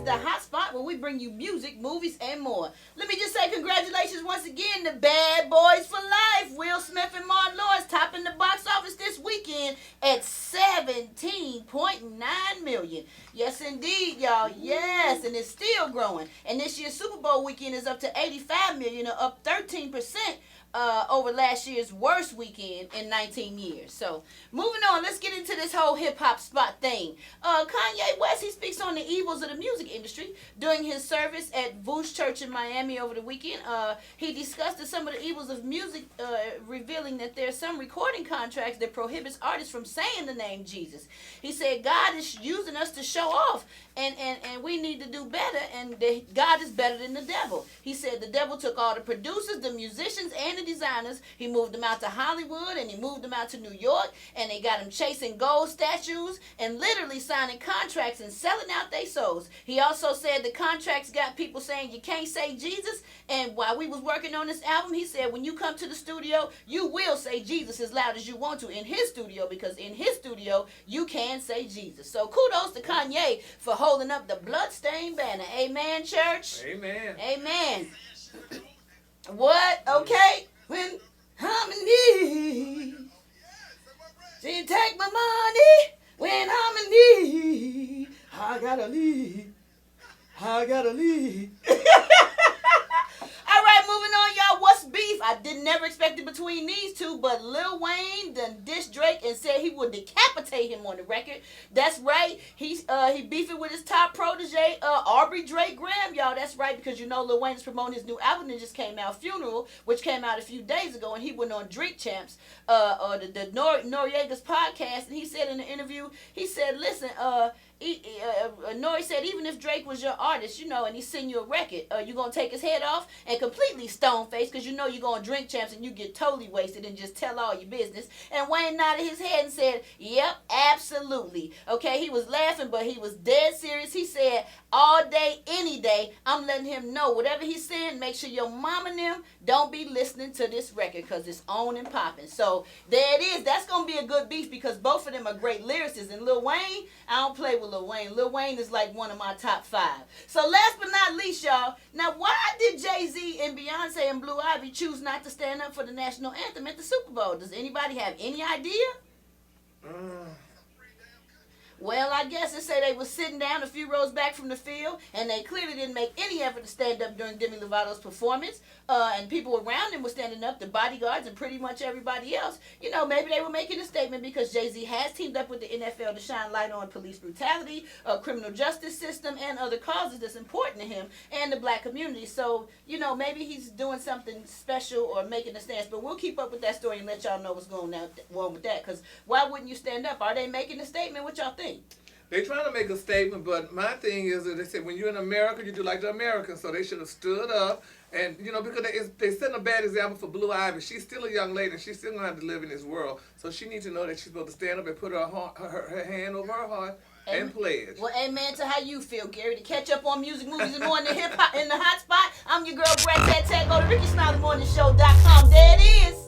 the hot spot where we bring you music, movies, and more. Let me just say congratulations once again to Bad Boys for Life. Will Smith and Martin Lawrence topping the box office this weekend at 17.9 million. Yes, indeed, y'all. Yes, and it's still growing. And this year's Super Bowl weekend is up to 85 million, or up 13%. Over last year's worst weekend in 19 years. So, moving on, let's get into this whole hip-hop spot thing. Kanye West, he speaks on the evils of the music industry during his service at Vush Church in Miami over the weekend. He discussed some of the evils of music, revealing that there are some recording contracts that prohibits artists from saying the name Jesus. He said, God is using us to show off, and we need to do better, and God is better than the devil. He said the devil took all the producers, the musicians, and the designers. He moved them out to Hollywood, and he moved them out to New York, and they got them chasing gold statues and literally signing contracts and selling out their souls. He also said the contracts got people saying you can't say Jesus, and while we was working on this album, he said when you come to the studio, you will say Jesus as loud as you want to in his studio, because in his studio, you can say Jesus. So kudos to Kanye for holding up the bloodstained banner. Amen, church? Amen. Amen. What? Okay. When I'm in need, she take my money. When I'm in need, I gotta leave. I gotta leave. All right, moving on, y'all. What's beef? I didn't never expect it between these two, but Lil Wayne done dissed Drake and said he would decapitate him on the record. That's right. He beefing with his top protege, Aubrey Drake Graham, y'all. That's right, because you know Lil Wayne is promoting his new album that just came out, Funeral, which came out a few days ago, and he went on Drink Champs, or the Noriega's podcast, and he said in the interview, he said, listen, Nori said, even if Drake was your artist, you know, and he send you a record, you gonna take his head off and completely stone faced, because you know you're gonna Drink Champs and you get totally wasted and just tell all your business. And Wayne nodded his head and said, yep, absolutely. Okay, he was laughing, but he was dead serious. He said, all day, any day, I'm letting him know whatever he's saying, make sure your mom and them don't be listening to this record, because it's on and popping. So there it is. That's gonna be a good beef, because both of them are great lyricists. And Lil Wayne, I don't play with Lil Wayne. Lil Wayne is like one of my top 5. So last but not least, y'all, now why did Jay-Z and Beyonce and Blue Ivy choose not to stand up for the national anthem at the Super Bowl? Does anybody have any idea? Well, I guess they say they were sitting down a few rows back from the field, and they clearly didn't make any effort to stand up during Demi Lovato's performance. And people around them were standing up, the bodyguards and pretty much everybody else. You know, maybe they were making a statement because Jay-Z has teamed up with the NFL to shine light on police brutality, criminal justice system, and other causes that's important to him and the black community. So, you know, maybe he's doing something special or making a stance. But we'll keep up with that story and let y'all know what's going on with that. Because why wouldn't you stand up? Are they making a statement? What y'all think? They're trying to make a statement, but my thing is that they said when you're in America, you do like the Americans. So they should have stood up, and you know, because they setting a bad example for Blue Ivy. She's still a young lady, and she's still gonna have to live in this world. So she needs to know that she's supposed to stand up and put her hand over her heart and pledge. Well, amen to how you feel, Gary. To catch up on music, movies, and more in the hip hop in the hot spot, I'm your girl Brat. Go to RickeySmileyMorningShow.com. There it is.